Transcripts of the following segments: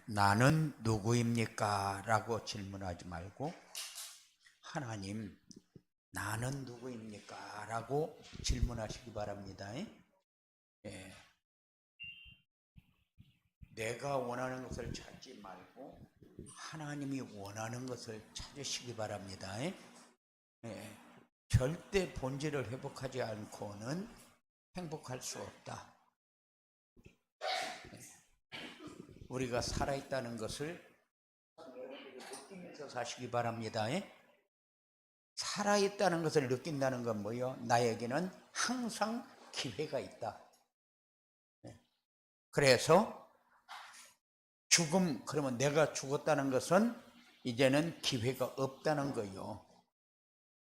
나는 누구입니까? 라고 질문하지 말고 하나님, 나는 누구입니까? 라고 질문하시기 바랍니다. 내가 원하는 것을 찾지 말고 하나님이 원하는 것을 찾으시기 바랍니다. 절대 본질을 회복하지 않고는 행복할 수 없다. 우리가 살아있다는 것을 느끼면서 사시기 바랍니다. 살아있다는 것을 느낀다는 건 뭐예요? 나에게는 항상 기회가 있다. 그래서 죽음, 그러면 내가 죽었다는 것은 이제는 기회가 없다는 거예요.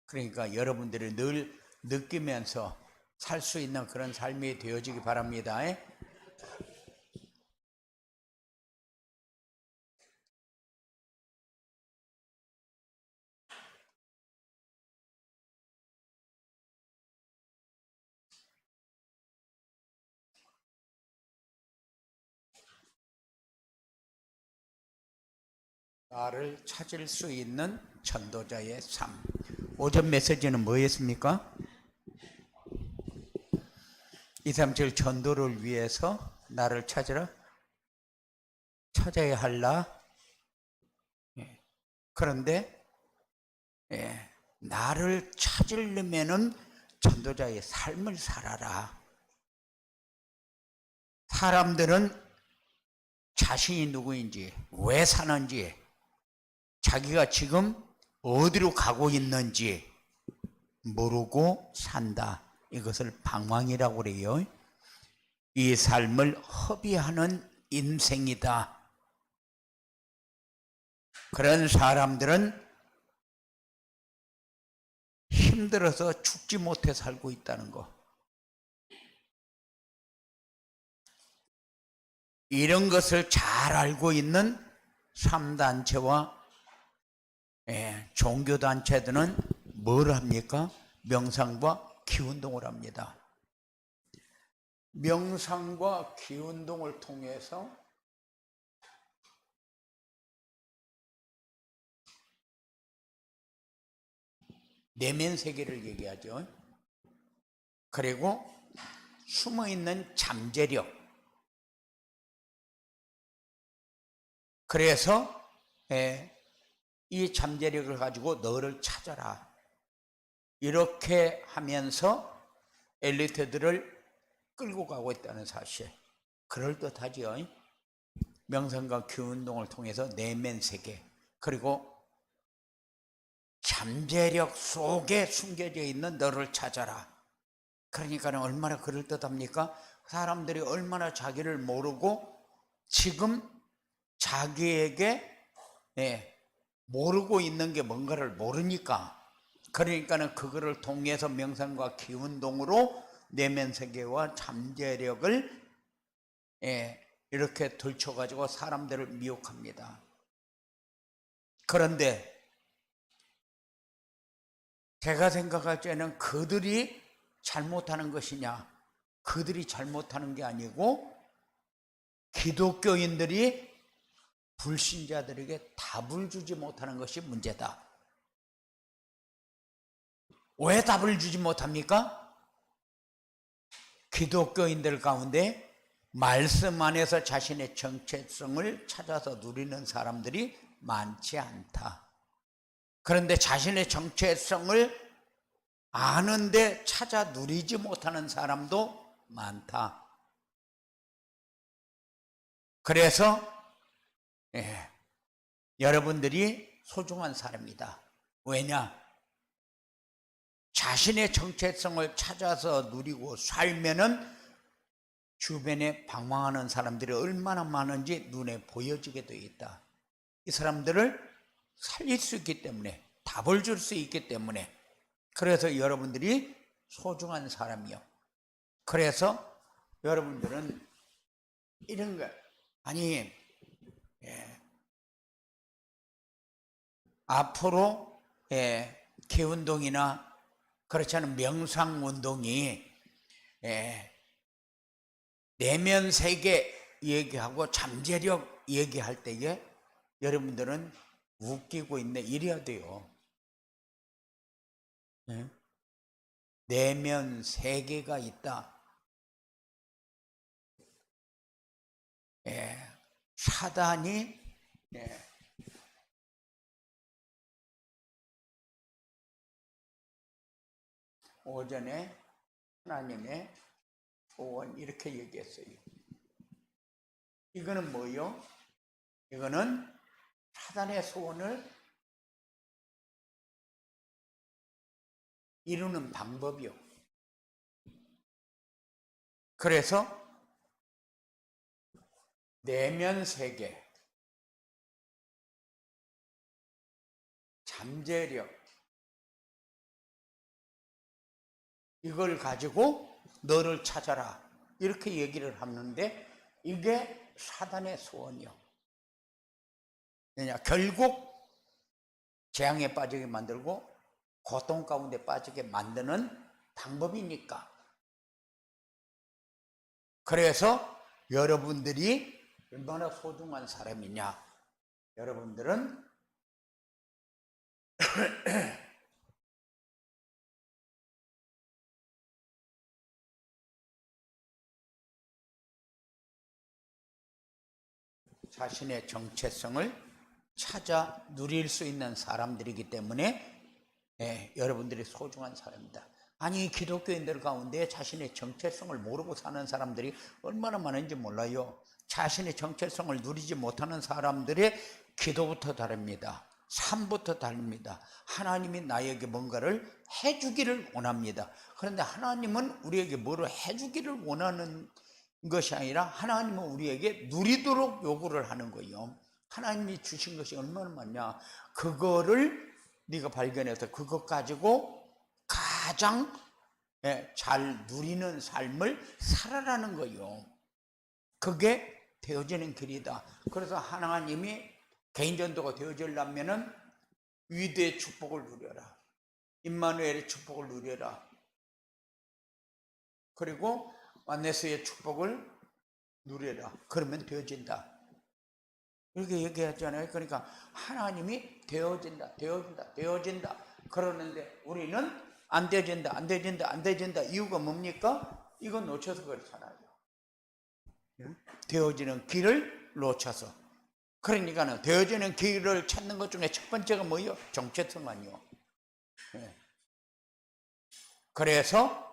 그러니까 여러분들이 늘 느끼면서 살 수 있는 그런 삶이 되어지기 바랍니다. 나를 찾을 수 있는 전도자의 삶. 오전 메시지는 뭐였습니까? 237 전도를 위해서 나를 찾아야 할라. 그런데 나를 찾으려면은 전도자의 삶을 살아라. 사람들은 자신이 누구인지, 왜 사는지, 자기가 지금 어디로 가고 있는지 모르고 산다. 이것을 방황이라고 그래요. 이 삶을 허비하는 인생이다. 그런 사람들은 힘들어서 죽지 못해 살고 있다는 거. 이런 것을 잘 알고 있는 3단체와 종교단체들은 뭘 합니까? 명상과 기운동을 합니다. 명상과 기운동을 통해서 내면 세계를 얘기하죠. 그리고 숨어있는 잠재력. 그래서 이 잠재력을 가지고 너를 찾아라. 이렇게 하면서 엘리트들을 끌고 가고 있다는 사실. 그럴듯하지요. 명상과 기운동을 통해서 내면 세계, 그리고 잠재력 속에 숨겨져 있는 너를 찾아라. 그러니까 얼마나 그럴듯합니까? 사람들이 얼마나 자기를 모르고 지금 자기에게 모르고 있는 게 뭔가를 모르니까, 그러니까는 그거를 통해서 명상과 기운동으로 내면 세계와 잠재력을 이렇게 들춰가지고 사람들을 미혹합니다. 그런데 제가 생각할 때는 그들이 잘못하는 것이냐? 그들이 잘못하는 게 아니고 기독교인들이 불신자들에게 답을 주지 못하는 것이 문제다. 왜 답을 주지 못합니까? 기독교인들 가운데 말씀 안에서 자신의 정체성을 찾아서 누리는 사람들이 많지 않다. 그런데 자신의 정체성을 아는데 찾아 누리지 못하는 사람도 많다. 그래서 여러분들이 소중한 사람이다. 왜냐? 자신의 정체성을 찾아서 누리고 살면은 주변에 방황하는 사람들이 얼마나 많은지 눈에 보여지게 되어 있다. 이 사람들을 살릴 수 있기 때문에, 답을 줄 수 있기 때문에, 그래서 여러분들이 소중한 사람이요. 그래서 여러분들은 이런 거, 아니, 앞으로 기운동이나 그렇지 않은 명상운동이 내면 세계 얘기하고 잠재력 얘기할 때에 여러분들은 웃기고 있네 이래야 돼요. 내면 세계가 있다. 사단이 오전에 하나님의 소원 이렇게 얘기했어요. 이거는 뭐요? 이거는 사단의 소원을 이루는 방법이요. 그래서 내면 세계, 잠재력, 이걸 가지고 너를 찾아라 이렇게 얘기를 하는데 이게 사단의 소원이요. 왜냐? 결국 재앙에 빠지게 만들고 고통 가운데 빠지게 만드는 방법이니까. 그래서 여러분들이 얼마나 소중한 사람이냐. 여러분들은 자신의 정체성을 찾아 누릴 수 있는 사람들이기 때문에 여러분들이 소중한 사람입니다. 아니 기독교인들 가운데 자신의 정체성을 모르고 사는 사람들이 얼마나 많은지 몰라요. 자신의 정체성을 누리지 못하는 사람들의 기도부터 다릅니다. 삶부터 다릅니다. 하나님이 나에게 뭔가를 해주기를 원합니다. 그런데 하나님은 우리에게 뭐를 해주기를 원하는 것이 아니라 하나님은 우리에게 누리도록 요구를 하는 거예요. 하나님이 주신 것이 얼마나 많냐. 그거를 네가 발견해서 그것 가지고 가장 잘 누리는 삶을 살아라는 거예요. 그게 되어지는 길이다. 그래서 하나님이 개인전도가 되어지려면은 위대의 축복을 누려라. 임마누엘의 축복을 누려라. 그리고 안네스의 축복을 누려라. 그러면 되어진다. 이렇게 얘기하잖아요. 그러니까 하나님이 되어진다. 그러는데 우리는 안 되어진다. 이유가 뭡니까? 이거 놓쳐서 그렇잖아요. 되어지는 길을 놓쳐서. 그러니까는 되어지는 길을 찾는 것 중에 첫 번째가 뭐예요? 정체성 아니요. 그래서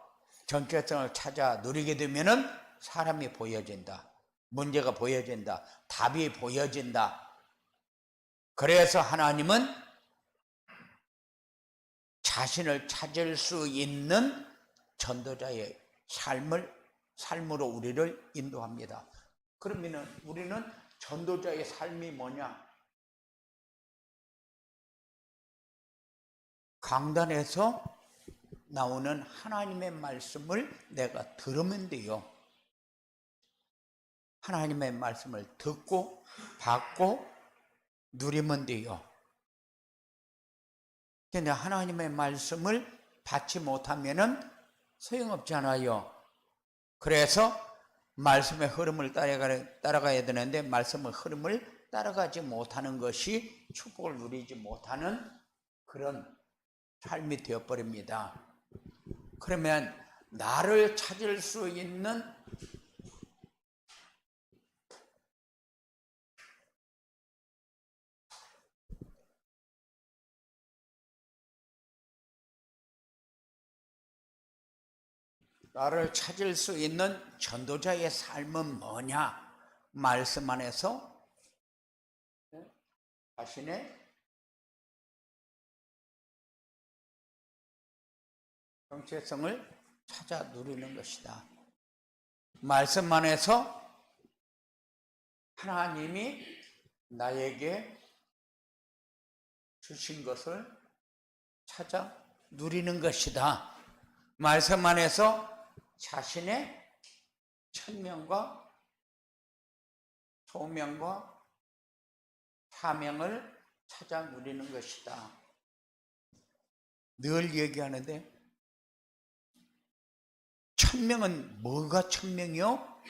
정체성을 찾아 누리게 되면은 사람이 보여진다. 문제가 보여진다. 답이 보여진다. 그래서 하나님은 자신을 찾을 수 있는 전도자의 삶으로 우리를 인도합니다. 그러면 우리는 전도자의 삶이 뭐냐? 강단에서 나오는 하나님의 말씀을 내가 들으면 돼요. 하나님의 말씀을 듣고 받고 누리면 돼요. 근데 하나님의 말씀을 받지 못하면은 소용없잖아요. 그래서 말씀의 흐름을 따라가야 되는데 말씀의 흐름을 따라가지 못하는 것이 축복을 누리지 못하는 그런 삶이 되어버립니다. 그러면 나를 찾을 수 있는 전도자의 삶은 뭐냐? 말씀 안에서 자신의 정체성을 찾아 누리는 것이다. 말씀 안에서 하나님이 나에게 주신 것을 찾아 누리는 것이다. 말씀 안에서 자신의 천명과 소명과 사명을 찾아 누리는 것이다. 늘 얘기하는데 천명은 뭐가 천명이요?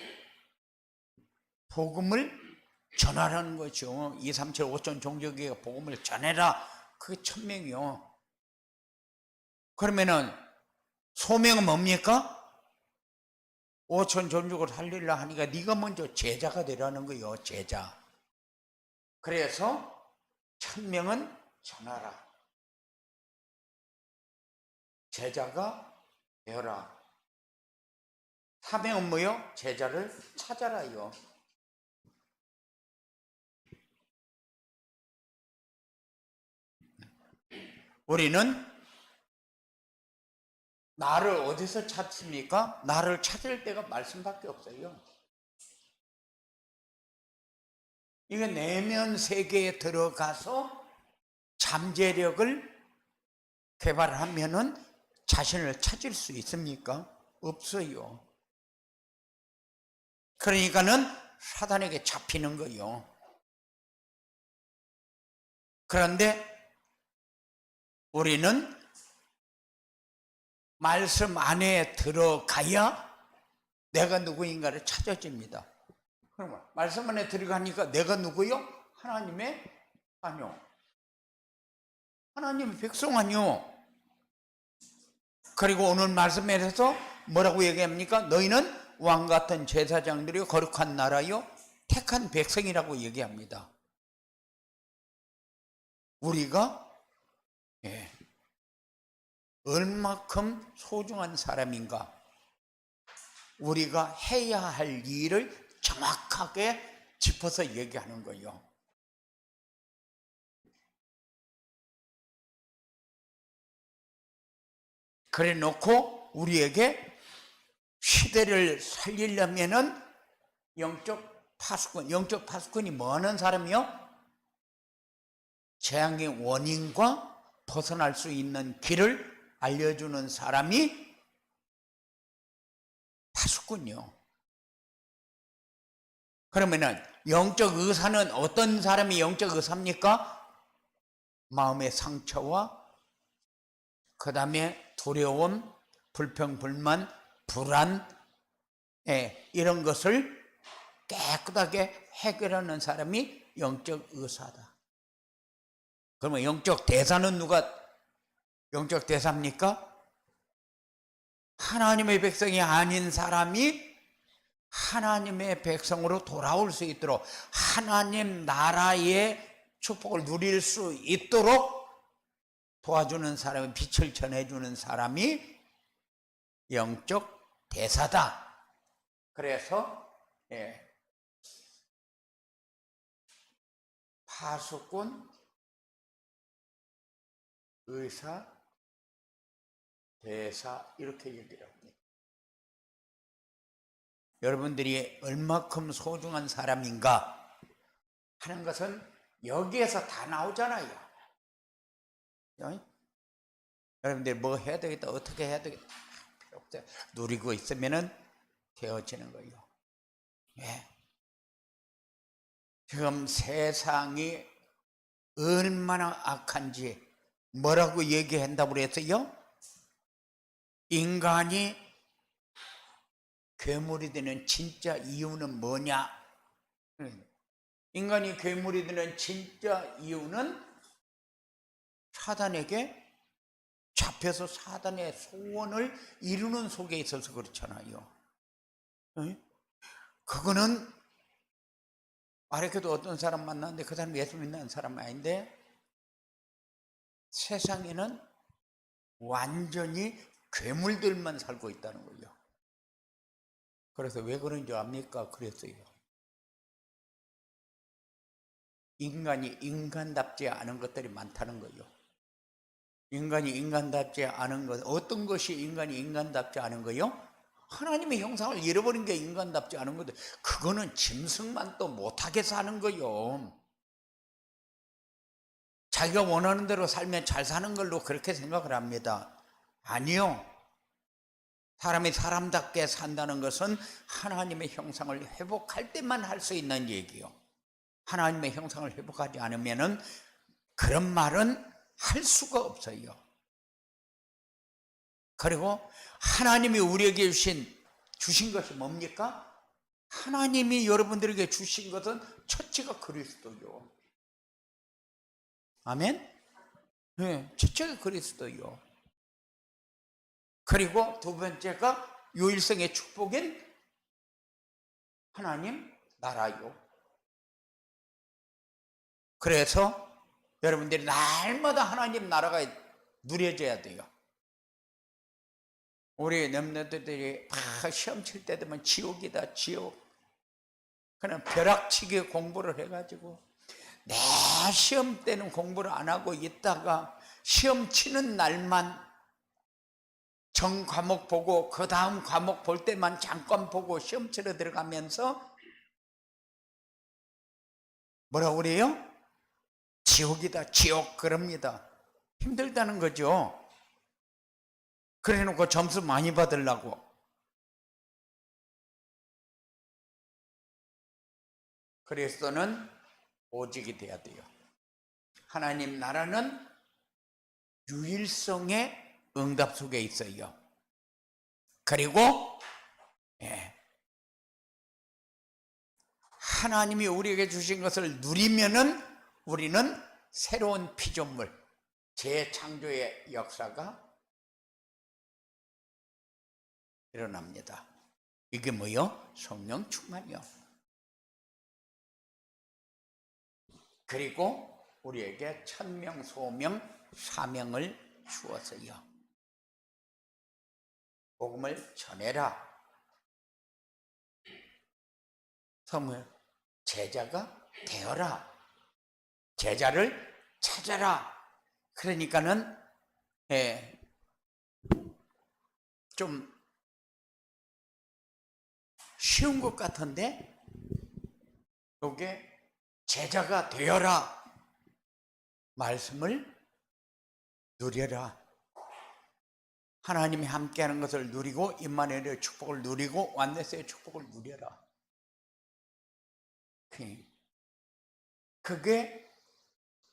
복음을 전하라는 거죠. 2, 3, 7, 5천 종족에게 복음을 전해라. 그게 1000명이요. 그러면은 소명은 뭡니까? 5천 종족을 살리려 하니까 네가 먼저 제자가 되라는 거예요. 제자. 그래서 1000명은 전하라. 제자가 되어라. 사명은 뭐요? 제자를 찾아라요. 우리는 나를 어디서 찾습니까? 나를 찾을 때가 말씀밖에 없어요. 이게 내면 세계에 들어가서 잠재력을 개발하면은 자신을 찾을 수 있습니까? 없어요. 그러니까는 사단에게 잡히는 거요. 그런데 우리는 말씀 안에 들어가야 내가 누구인가를 찾아집니다. 그러면 말씀 안에 들어가니까 내가 누구요? 하나님의 아니요. 하나님의 백성 아니요. 그리고 오늘 말씀에서 뭐라고 얘기합니까? 너희는 왕같은 제사장들이요 거룩한 나라요 택한 백성이라고 얘기합니다. 우리가 얼마큼 소중한 사람인가, 우리가 해야 할 일을 정확하게 짚어서 얘기하는 거예요. 그래 놓고 우리에게 시대를 살리려면은 영적 파수꾼이 뭐 하는 사람이요? 재앙의 원인과 벗어날 수 있는 길을 알려주는 사람이 파수꾼이요. 그러면은 영적 의사는 어떤 사람이 영적 의사입니까? 마음의 상처와 그 다음에 두려움, 불평, 불만, 불안, 이런 것을 깨끗하게 해결하는 사람이 영적 의사다. 그러면 영적 대사는 누가 영적 대사입니까? 하나님의 백성이 아닌 사람이 하나님의 백성으로 돌아올 수 있도록, 하나님 나라의 축복을 누릴 수 있도록 도와주는 사람이, 빛을 전해주는 사람이 영적 대사다. 그래서 파수꾼, 의사, 대사 이렇게 얘기를 합니다. 여러분들이 얼마큼 소중한 사람인가 하는 것은 여기에서 다 나오잖아요. 여러분들이 뭐 해야 되겠다, 어떻게 해야 되겠다 필요 없어요. 누리고 있으면은 되어지는 거예요. 지금 세상이 얼마나 악한지 뭐라고 얘기한다고 그랬어요? 인간이 괴물이 되는 진짜 이유는 뭐냐? 인간이 괴물이 되는 진짜 이유는 사단에게 잡혀서 사단의 소원을 이루는 속에 있어서 그렇잖아요. 그거는 아래에도 어떤 사람 만났는데 그 사람 예수 믿는 사람 아닌데 세상에는 완전히 괴물들만 살고 있다는 거예요. 그래서 왜 그런지 압니까? 그랬어요. 인간이 인간답지 않은 것들이 많다는 거예요. 인간이 인간답지 않은 것, 어떤 것이 인간이 인간답지 않은 거예요? 하나님의 형상을 잃어버린 게 인간답지 않은 거죠. 그거는 짐승만 또 못하게 사는 거예요. 자기가 원하는 대로 살면 잘 사는 걸로 그렇게 생각을 합니다. 아니요. 사람이 사람답게 산다는 것은 하나님의 형상을 회복할 때만 할 수 있는 얘기요. 하나님의 형상을 회복하지 않으면은 그런 말은 할 수가 없어요. 그리고 하나님이 우리에게 주신 것이 뭡니까? 하나님이 여러분들에게 주신 것은 첫째가 그리스도요. 아멘? 네, 첫째가 그리스도요. 그리고 두 번째가 유일성의 축복인 하나님 나라요. 그래서 여러분들이 날마다 하나님 나라가 누려져야 돼요. 우리 남녀들이 다 시험 칠 때 되면 지옥이다, 지옥. 그냥 벼락치기 공부를 해가지고 내 시험 때는 공부를 안 하고 있다가 시험 치는 날만 정 과목 보고 그 다음 과목 볼 때만 잠깐 보고 시험 치러 들어가면서 뭐라고 그래요? 지옥이다, 지옥 그럽니다. 힘들다는 거죠. 그래 놓고 점수 많이 받으려고. 그리스도는 오직이 돼야 돼요. 하나님 나라는 유일성의 응답 속에 있어요. 그리고 하나님이 우리에게 주신 것을 누리면은 우리는 새로운 피조물, 재창조의 역사가 일어납니다. 이게 뭐요? 성령 충만이요. 그리고 우리에게 천명, 소명, 사명을 주었어요. 복음을 전해라. 성을 제자가 되어라. 제자를 찾아라. 그러니까는 좀 쉬운 것 같은데 이게 제자가 되어라. 말씀을 누려라. 하나님이 함께하는 것을 누리고 임마누엘의 축복을 누리고 완네스의 축복을 누려라. 그게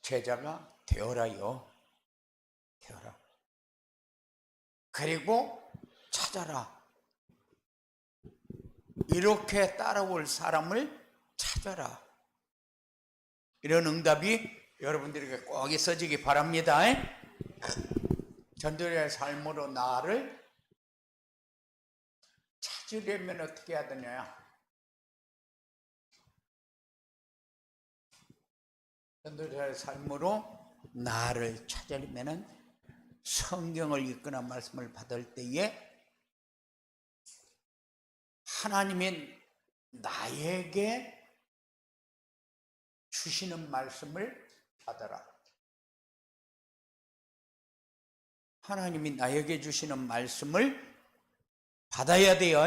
제자가 되어라요. 되어라. 그리고 찾아라. 이렇게 따라올 사람을 찾아라. 이런 응답이 여러분들에게 꼭 있어지기 바랍니다. 전도자의 삶으로 나를 찾으려면 어떻게 해야 되냐? 전도자의 삶으로 나를 찾으려면 성경을 읽거나 말씀을 받을 때에 하나님이 나에게 주시는 말씀을 받아라. 하나님이 나에게 주시는 말씀을 받아야 돼요.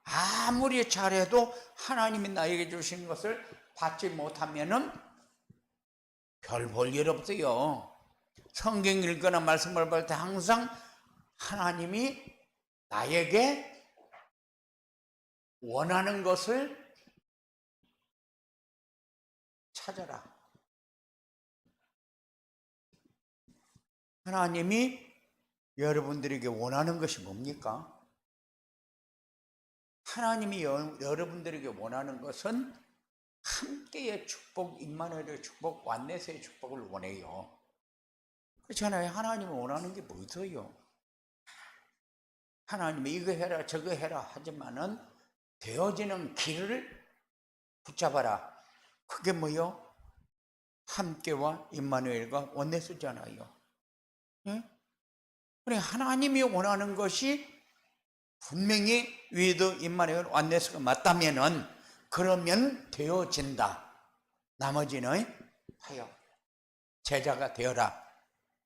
아무리 잘해도 하나님이 나에게 주신 것을 받지 못하면은 별 볼 일 없어요. 성경 읽거나 말씀을 받을 때 항상 하나님이 나에게 원하는 것을 찾아라. 하나님이 여러분들에게 원하는 것이 뭡니까? 하나님이 여러분들에게 원하는 것은 함께의 축복, 임마누엘의 축복, 완네스의 축복을 원해요. 그렇잖아요. 하나님이 원하는 게 뭐 있어요? 하나님이 이거 해라 저거 해라 하지만은 되어지는 길을 붙잡아라. 그게 뭐요? 함께와 임마누엘과 원네스잖아요. 예? 그래 하나님이 원하는 것이 분명히 위에도 임마누엘 완네스가 맞다면은 그러면 되어진다. 나머지는 하여 제자가 되어라.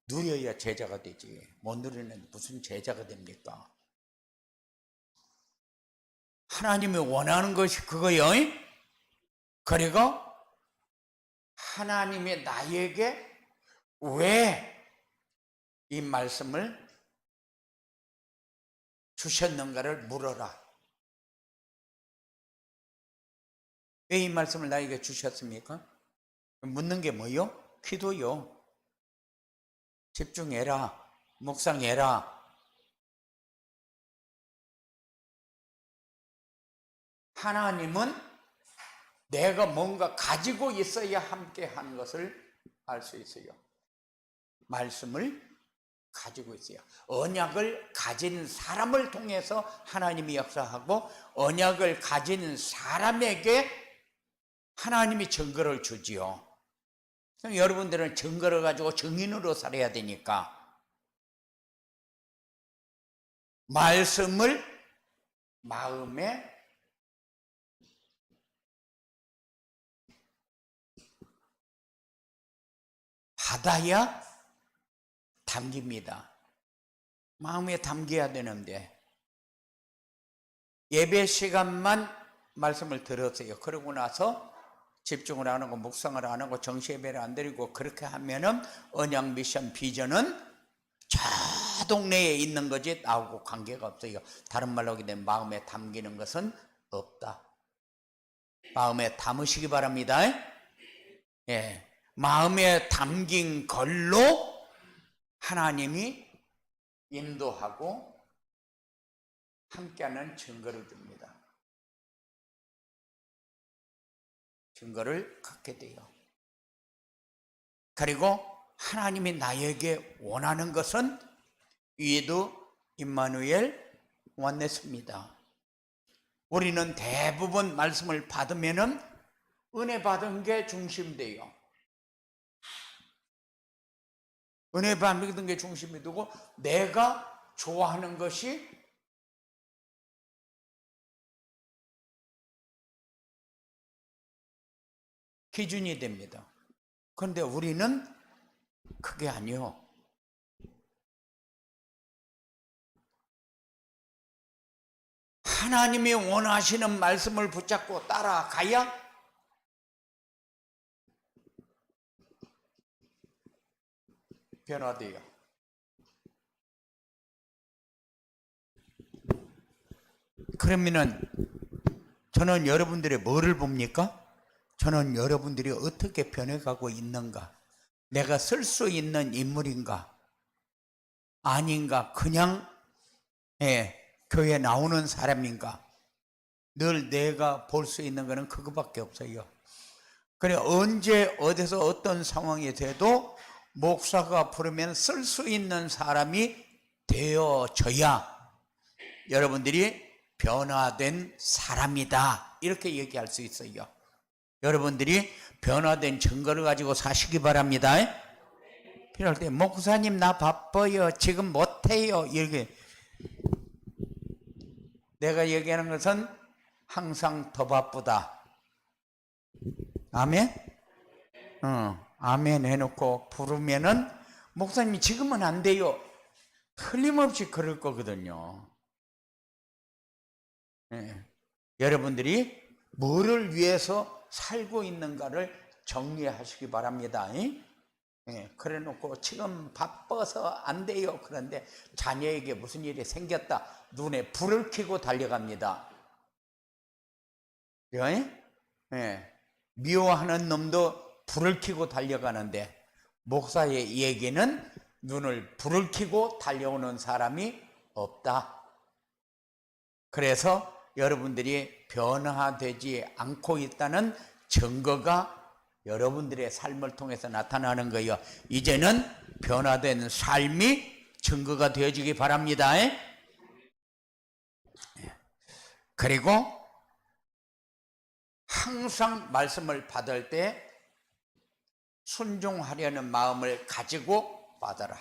누려야 제자가 되지. 못 누리는 무슨 제자가 됩니까? 하나님이 원하는 것이 그거요. 그리고 하나님이 나에게 왜 이 말씀을 주셨는가를 물어라. 왜 이 말씀을 나에게 주셨습니까? 묻는 게 뭐요? 기도요. 집중해라. 묵상해라. 하나님은 내가 뭔가 가지고 있어야 함께 하는 것을 알 수 있어요. 말씀을 가지고 있어요. 언약을 가진 사람을 통해서 하나님이 역사하고, 언약을 가진 사람에게 하나님이 증거를 주지요. 여러분들은 증거를 가지고 증인으로 살아야 되니까 말씀을 마음에 받아야 담깁니다. 마음에 담겨야 되는데, 예배 시간만 말씀을 들었어요. 그러고 나서 집중을 안 하고 묵상을 안 하고 정시 예배를 안 드리고 그렇게 하면은 언약 미션 비전은 저 동네에 있는 거지 나하고 관계가 없어요. 다른 말로 하게 되면 마음에 담기는 것은 없다. 마음에 담으시기 바랍니다. 예, 마음에 담긴 걸로 하나님이 인도하고 함께하는 증거를 줍니다. 증거를 갖게 돼요. 그리고 하나님이 나에게 원하는 것은 위에도 임마누엘 원네스입니다. 우리는 대부분 말씀을 받으면은 은혜 받은 게 중심돼요. 은혜 받은 게 중심이 되고 내가 좋아하는 것이 기준이 됩니다. 그런데 우리는 그게 아니요. 하나님이 원하시는 말씀을 붙잡고 따라가야 변화돼요. 그러면은 저는 여러분들의 뭐를 봅니까? 저는 여러분들이 어떻게 변해가고 있는가? 내가 쓸 수 있는 인물인가? 아닌가? 그냥 교회 나오는 사람인가? 늘 내가 볼 수 있는 것은 그거밖에 없어요. 그래, 언제 어디서 어떤 상황이 돼도 목사가 부르면 쓸 수 있는 사람이 되어져야 여러분들이 변화된 사람이다, 이렇게 얘기할 수 있어요. 여러분들이 변화된 증거를 가지고 사시기 바랍니다. 필요할 때 목사님 나 바빠요, 지금 못해요, 이렇게 내가 얘기하는 것은 항상 더 바쁘다. 아멘? 아멘 해놓고 부르면은 목사님이 지금은 안 돼요, 틀림없이 그럴 거거든요. 여러분들이 뭐를 위해서 살고 있는가를 정리하시기 바랍니다. 그래 놓고 지금 바빠서 안 돼요. 그런데 자녀에게 무슨 일이 생겼다, 눈에 불을 켜고 달려갑니다. 미워하는 놈도 불을 켜고 달려가는데 목사의 얘기는 눈을 불을 켜고 달려오는 사람이 없다. 그래서 여러분들이 변화되지 않고 있다는 증거가 여러분들의 삶을 통해서 나타나는 거예요. 이제는 변화된 삶이 증거가 되어지기 바랍니다. 그리고 항상 말씀을 받을 때 순종하려는 마음을 가지고 받아라.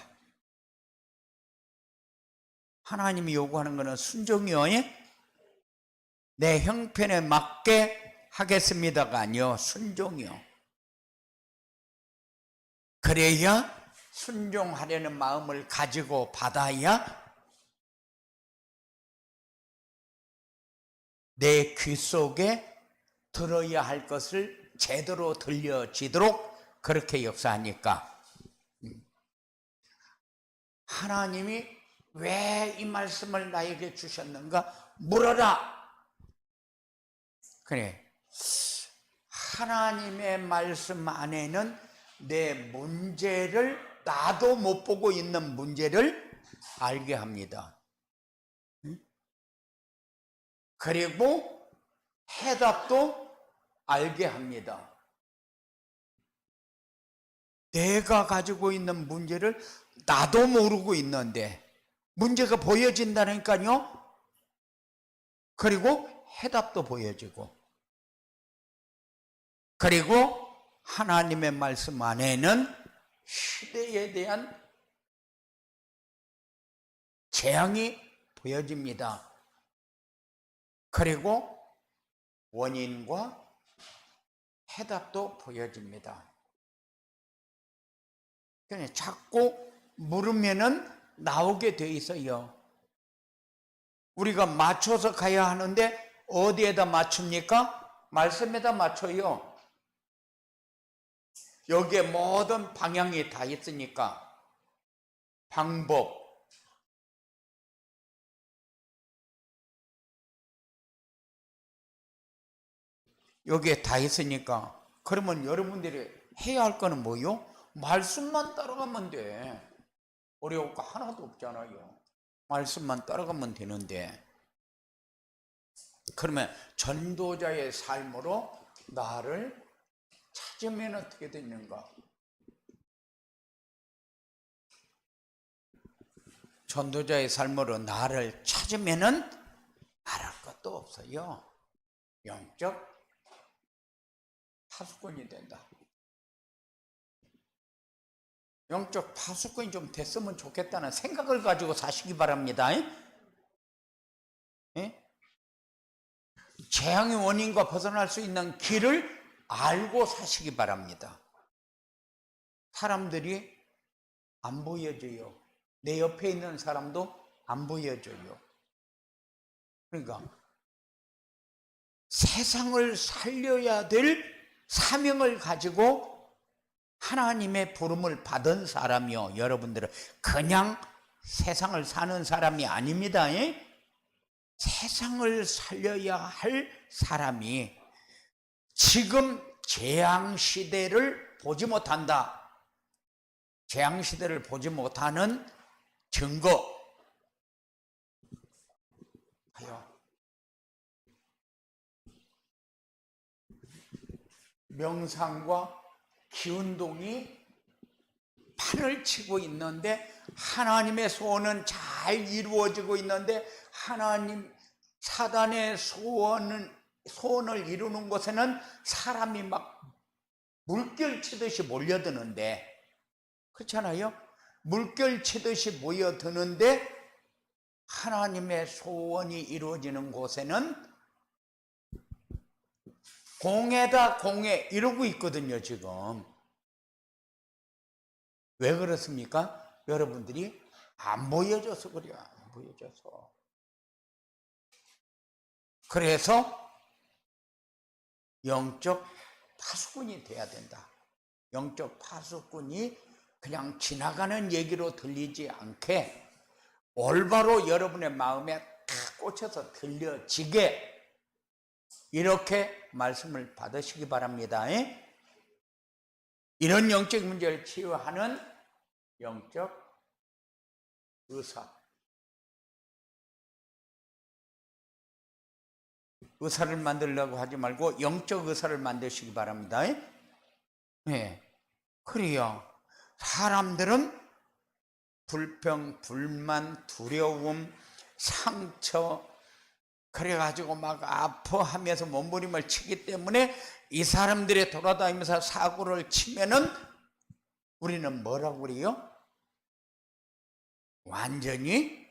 하나님이 요구하는 것은 순종이요. 내 형편에 맞게 하겠습니다가 아니요, 순종이요. 그래야 순종하려는 마음을 가지고 받아야 내 귀 속에 들어야 할 것을 제대로 들려지도록 그렇게 역사하니까. 하나님이 왜 이 말씀을 나에게 주셨는가 물어라. 그래, 하나님의 말씀 안에는 내 문제를, 나도 못 보고 있는 문제를 알게 합니다. 그리고 해답도 알게 합니다. 내가 가지고 있는 문제를 나도 모르고 있는데 문제가 보여진다니까요. 그리고 해답도 보여지고, 그리고 하나님의 말씀 안에는 시대에 대한 재앙이 보여집니다. 그리고 원인과 해답도 보여집니다. 그냥 자꾸 물으면은 나오게 돼 있어요. 우리가 맞춰서 가야 하는데 어디에다 맞춥니까? 말씀에다 맞춰요. 여기에 모든 방향이 다 있으니까. 방법, 여기에 다 있으니까. 그러면 여러분들이 해야 할 거는 뭐요? 말씀만 따라가면 돼. 어려울 거 하나도 없잖아요. 말씀만 따라가면 되는데. 그러면 전도자의 삶으로 나를 찾으면 어떻게 되는가? 전도자의 삶으로 나를 찾으면은 말할 것도 없어요. 영적 파수꾼이 된다. 영적 파수꾼이 좀 됐으면 좋겠다는 생각을 가지고 사시기 바랍니다. 예? 재앙의 원인과 벗어날 수 있는 길을 알고 사시기 바랍니다. 사람들이 안 보여줘요. 내 옆에 있는 사람도 안 보여줘요. 그러니까 세상을 살려야 될 사명을 가지고 하나님의 부름을 받은 사람이요. 여러분들은 그냥 세상을 사는 사람이 아닙니다. 세상을 살려야 할 사람이 지금 재앙시대를 보지 못한다. 재앙시대를 보지 못하는 증거. 명상과 기운동이 판을 치고 있는데 하나님의 소원은 잘 이루어지고 있는데 하나님 사단의 소원을 이루는 곳에는 사람이 막 물결 치듯이 몰려드는데, 그렇잖아요? 물결 치듯이 모여드는데 하나님의 소원이 이루어지는 곳에는 공해다 공해 이러고 있거든요. 지금 왜 그렇습니까? 여러분들이 안 보여줘서 그래요. 안 보여줘서. 그래서 영적 파수꾼이 돼야 된다. 영적 파수꾼이 그냥 지나가는 얘기로 들리지 않게 올바로 여러분의 마음에 탁 꽂혀서 들려지게 이렇게 말씀을 받으시기 바랍니다. 이런 영적 문제를 치유하는 영적 의사를 만들려고 하지 말고 영적 의사를 만드시기 바랍니다. 네. 그래요. 사람들은 불평, 불만, 두려움, 상처, 그래가지고 막 아파하면서 몸부림을 치기 때문에 이 사람들이 돌아다니면서 사고를 치면은 우리는 뭐라고 그래요? 완전히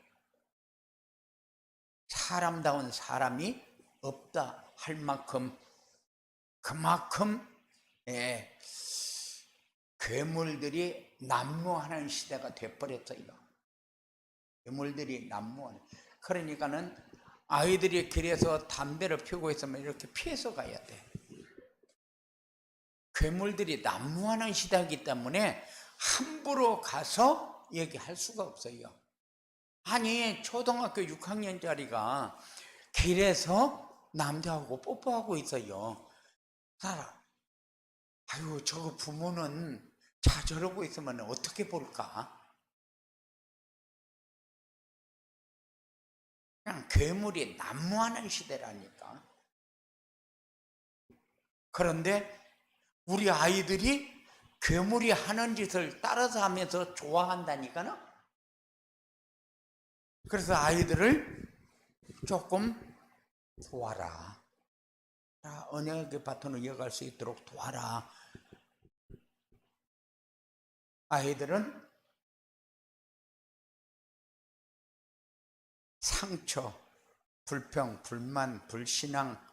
사람다운 사람이 없다 할 만큼 그만큼 괴물들이 난무하는 시대가 돼버렸어요. 괴물들이 난무하는. 그러니까는 아이들이 길에서 담배를 피우고 있으면 이렇게 피해서 가야 돼. 괴물들이 난무하는 시대이기 때문에 함부로 가서 얘기할 수가 없어요. 아니 초등학교 6학년짜리가 길에서 남자하고 뽀뽀하고 있어요. 아유 저거 부모는 저러고 있으면 어떻게 볼까? 그냥 괴물이 난무하는 시대라니까. 그런데 우리 아이들이 괴물이 하는 짓을 따라서 하면서 좋아한다니까요. 그래서 아이들을 조금 도와라. 언약의 바톤을 이어갈 수 있도록 도와라. 아이들은 상처, 불평, 불만, 불신앙,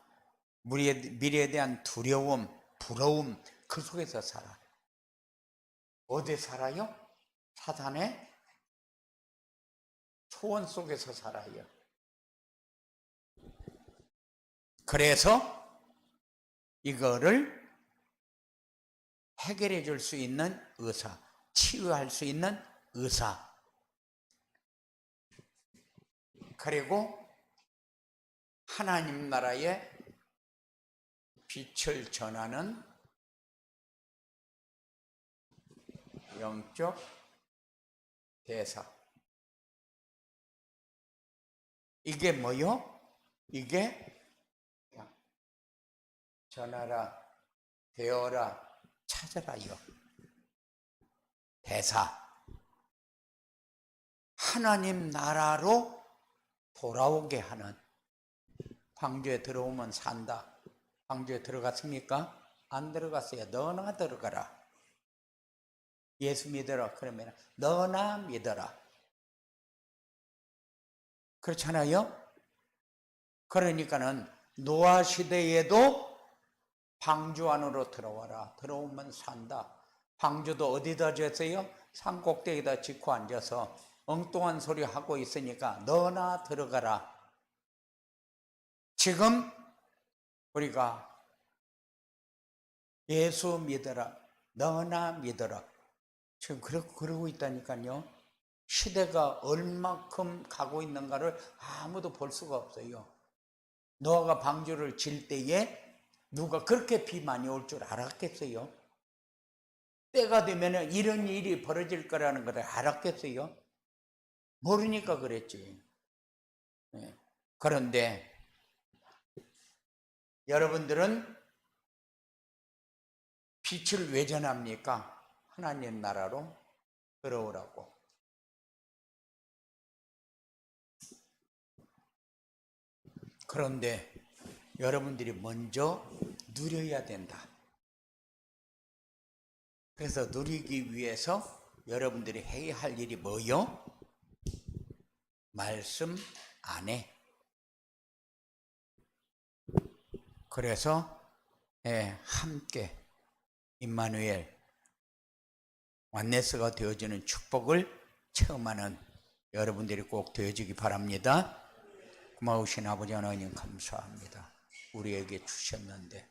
미래에 대한 두려움, 부러움, 그 속에서 살아. 어디에 살아요? 사단의 소원 속에서 살아요. 그래서 이거를 해결해 줄 수 있는 의사, 치유할 수 있는 의사, 그리고 하나님 나라의 빛을 전하는 영적 대사. 이게 뭐요? 이게 전하라, 되어라, 찾아라요. 대사. 하나님 나라로 돌아오게 하는. 방주에 들어오면 산다. 방주에 들어갔습니까? 안 들어갔어요. 너나 들어가라. 예수 믿어라. 그러면 너나 믿어라. 그렇잖아요? 그러니까는 노아 시대에도 방주 안으로 들어와라. 들어오면 산다. 방주도 어디다 졌어요? 산 꼭대기에다 짓고 앉아서 엉뚱한 소리 하고 있으니까 너나 들어가라. 지금 우리가 예수 믿어라. 너나 믿어라. 지금 그러고 있다니까요. 시대가 얼마큼 가고 있는가를 아무도 볼 수가 없어요. 노아가 방주를 질 때에 누가 그렇게 비 많이 올 줄 알았겠어요? 때가 되면 이런 일이 벌어질 거라는 걸 알았겠어요? 모르니까 그랬지. 그런데 여러분들은 빛을 왜 전합니까? 하나님 나라로 들어오라고. 그런데 여러분들이 먼저 누려야 된다. 그래서 누리기 위해서 여러분들이 해야 할 일이 뭐요? 말씀 안에. 그래서 함께 임마누엘 완네스가 되어지는 축복을 체험하는 여러분들이 꼭 되어지기 바랍니다. 고마우신 아버지 하나님 감사합니다. 우리에게 주셨는데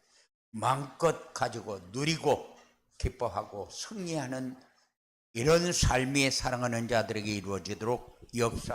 마음껏 가지고 누리고 기뻐하고 승리하는 이런 삶이 사랑하는 자들에게 이루어지도록 역사